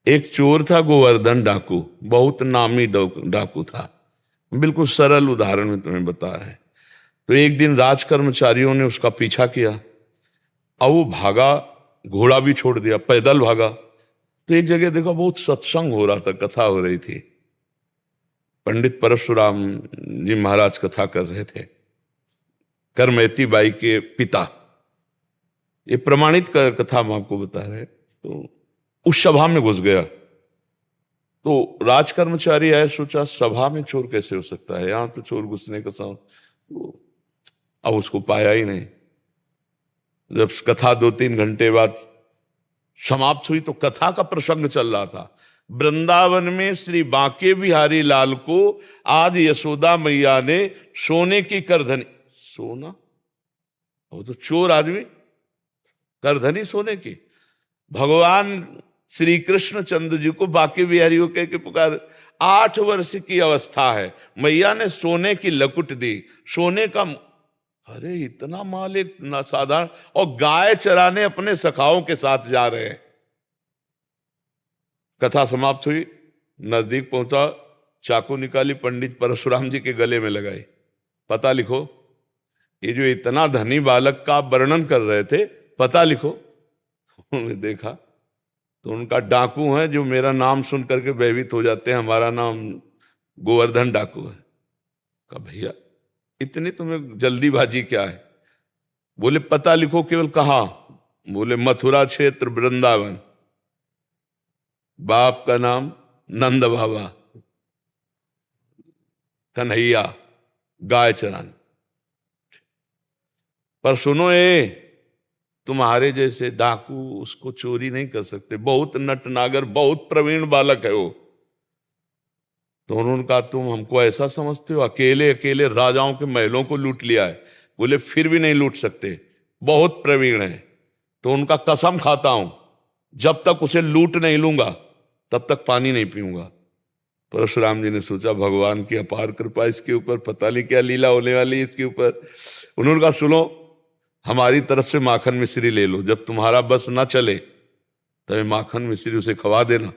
एक चोर था गोवर्धन डाकू, बहुत नामी डाकू था। बिल्कुल सरल उदाहरण में तुम्हें बताया है। तो एक दिन राज कर्मचारियों ने उसका पीछा किया और वो भागा, घोड़ा भी छोड़ दिया, पैदल भागा। तो एक जगह देखा बहुत सत्संग हो रहा था, कथा हो रही थी। पंडित परशुराम जी महाराज कथा कर रहे थे, करमैती बाई के पिता। ये प्रमाणित कथा हम आपको बता रहे हैं। तो उस सभा में घुस गया। तो राज कर्मचारी आए, सोचा सभा में चोर कैसे हो सकता है, यहां तो चोर घुसने का साउंड। तो अब उसको पाया ही नहीं। जब कथा 2-3 घंटे बाद समाप्त हुई तो कथा का प्रसंग चल रहा था। वृंदावन में श्री बांके बिहारी लाल को आज यशोदा मैया ने सोने की करधनी, सोना, वो तो चोर आदमी, करधनी सोने की। भगवान श्री कृष्ण चंद्र जी को बांके बिहारी को कह के पुकार। 8 वर्ष की अवस्था है, मैया ने सोने की लकुट दी, सोने का। अरे इतना माल एक साधारण, और गाय चराने अपने सखाओं के साथ जा रहे हैं। कथा समाप्त हुई, नजदीक पहुंचा, चाकू निकाली, पंडित परशुराम जी के गले में लगाई। पता लिखो, ये जो इतना धनी बालक का वर्णन कर रहे थे, पता लिखो। उन्होंने देखा तो उनका डाकू है जो मेरा नाम सुन करके भयभीत हो जाते हैं, हमारा नाम गोवर्धन डाकू है। कहा भैया इतनी तुम्हें जल्दीबाजी क्या है? बोले पता लिखो। केवल कहा? बोले मथुरा क्षेत्र वृंदावन, बाप का नाम नंद बाबा, कन्हैया, गाय चराने। पर सुनो, ये तुम्हारे जैसे डाकू उसको चोरी नहीं कर सकते, बहुत नटनागर, बहुत प्रवीण बालक है वो। तो उन्होंने कहा तुम हमको ऐसा समझते हो, अकेले अकेले राजाओं के महलों को लूट लिया है। बोले फिर भी नहीं लूट सकते, बहुत प्रवीण है। तो उनका कसम खाता हूं, जब तक उसे लूट नहीं लूंगा तब तक पानी नहीं पीऊंगा। परशुराम जी ने सोचा भगवान की अपार कृपा इसके ऊपर, पता नहीं क्या लीला होने वाली इसके ऊपर। उन्होंने कहा सुनो, हमारी तरफ से माखन मिश्री ले लो, जब तुम्हारा बस ना चले तब माखन मिश्री उसे खवा देना।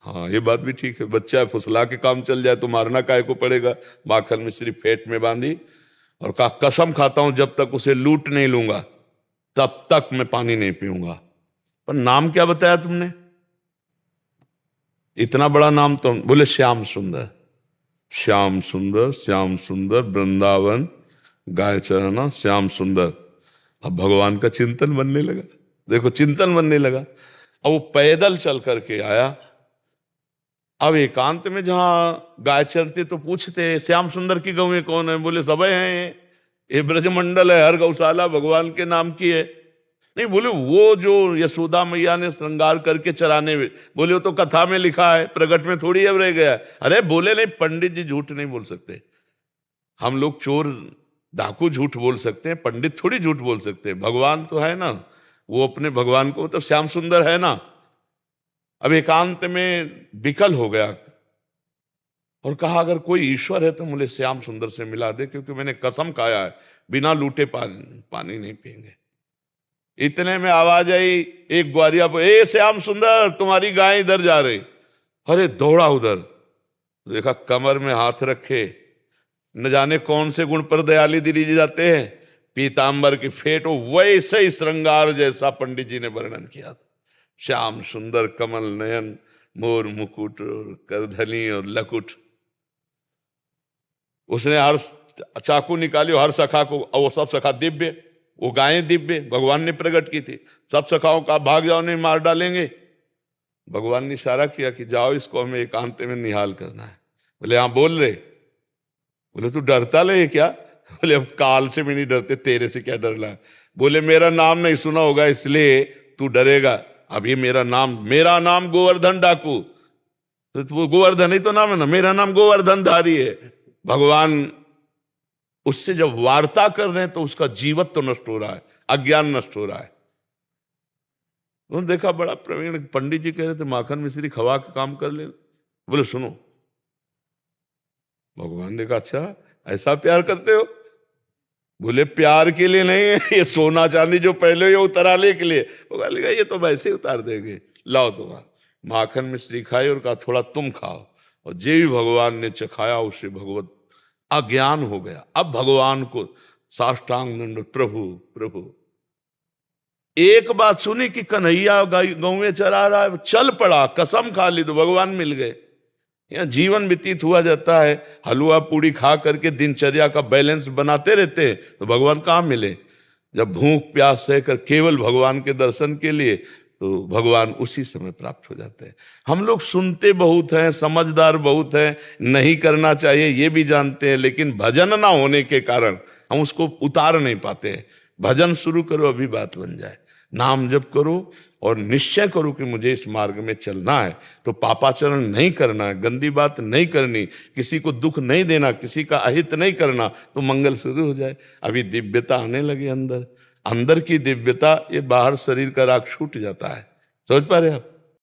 हाँ ये बात भी ठीक है, बच्चा है, फुसला के काम चल जाए तो मारना काहे को पड़ेगा। माखन मिश्री फेट में बांधी और कहा कसम खाता हूं जब तक उसे लूट नहीं लूंगा तब तक मैं पानी नहीं पीऊंगा। पर नाम क्या बताया तुमने? इतना बड़ा नाम तो। बोले श्याम सुंदर। श्याम सुंदर, श्याम सुंदर, वृंदावन, गाय चराना, श्याम सुंदर। अब भगवान का चिंतन बनने लगा। देखो चिंतन बनने लगा। अब वो पैदल चल करके आया। अब एकांत में जहां गाय चरते तो पूछते श्याम सुंदर की गौएं कौन है? बोले सबे हैं, ये ब्रजमंडल है, हर गौशाला भगवान के नाम की है। नहीं, बोले वो जो यशोदा मैया ने श्रृंगार करके चराने में। बोले वो तो कथा में लिखा है, प्रकट में थोड़ी अब रह गया। अरे बोले नहीं, पंडित जी झूठ नहीं बोल सकते। हम लोग चोर डाकू झूठ बोल सकते हैं, पंडित थोड़ी झूठ बोल सकते हैं। भगवान तो है ना, वो अपने भगवान को तो श्याम सुंदर है ना। अब एकांत में विकल हो गया और कहा अगर कोई ईश्वर है तो मुझे श्याम सुंदर से मिला दे, क्योंकि मैंने कसम खाया है बिना लूटे पानी नहीं पिएंगे। इतने में आवाज आई एक ग्वारिया पर, ए श्याम सुंदर तुम्हारी गाय इधर जा रही। अरे दौड़ा उधर, देखा कमर में हाथ रखे, न जाने कौन से गुण पर दयाली दिली जाते हैं, पीतांबर की फेट, वैसे ही श्रृंगार जैसा पंडित जी ने वर्णन किया था। श्याम सुंदर, कमल नयन, मोर मुकुट और करधनी और लकुट। उसने हर चाकू निकाली, हर सखा को, और वो सब सखा दिव्य, वो गायें दिव्य भगवान ने प्रकट की थी। सब सखाओं का भाग जाओ नहीं मार डालेंगे। भगवान ने इशारा किया कि जाओ इसको हमें एकांत में निहाल करना है। बोले हाँ बोल रहे। बोले तू डरता ले क्या? बोले अब काल से भी नहीं डरते, तेरे से क्या डरना है? बोले मेरा नाम नहीं सुना होगा इसलिए तू डरेगा। अब ये मेरा नाम गोवर्धन डाकू, तो गोवर्धन ही तो नाम है ना, मेरा नाम गोवर्धन धारी है। भगवान उससे जब वार्ता कर रहे हैं तो उसका जीवत्व तो नष्ट हो रहा है, अज्ञान नष्ट हो रहा है। उन्होंने देखा बड़ा प्रवीण पंडित जी कह रहे थे माखन मिश्री खवा के काम कर ले। बोले सुनो, भगवान ने कहा अच्छा ऐसा प्यार करते हो? बोले प्यार के लिए नहीं है, ये सोना चांदी जो पहले ये उतराले के लिए। वो कहा ये तो वैसे ही उतार देंगे, लाओ तुम्हारा। माखन मिश्री खाई और कहा थोड़ा तुम खाओ, और जे भी भगवान ने चखाया उसे भगवत अज्ञान हो गया। अब भगवान को साष्टांग दंड, प्रभु प्रभु। एक बात सुनी कि कन्हैया गाँव में चला रहा है, चल पड़ा, कसम खा ली तो भगवान मिल गए। यहाँ जीवन व्यतीत हुआ जाता है, हलवा पूड़ी खा करके दिनचर्या का बैलेंस बनाते रहते हैं, तो भगवान कहाँ मिले? जब भूख प्यास सहकर केवल भगवान के दर्शन के लिए, तो भगवान उसी समय प्राप्त हो जाते हैं। हम लोग सुनते बहुत हैं, समझदार बहुत हैं, नहीं करना चाहिए ये भी जानते हैं, लेकिन भजन ना होने के कारण हम उसको उतार नहीं पाते हैं। भजन शुरू करो, अभी बात बन जाए। नाम जप करो और निश्चय करो कि मुझे इस मार्ग में चलना है, तो पापाचरण नहीं करना है, गंदी बात नहीं करनी, किसी को दुख नहीं देना, किसी का अहित नहीं करना, तो मंगल शुरू हो जाए। अभी दिव्यता आने लगे अंदर, अंदर की दिव्यता, ये बाहर शरीर का राग छूट जाता है। समझ पा रहे आप?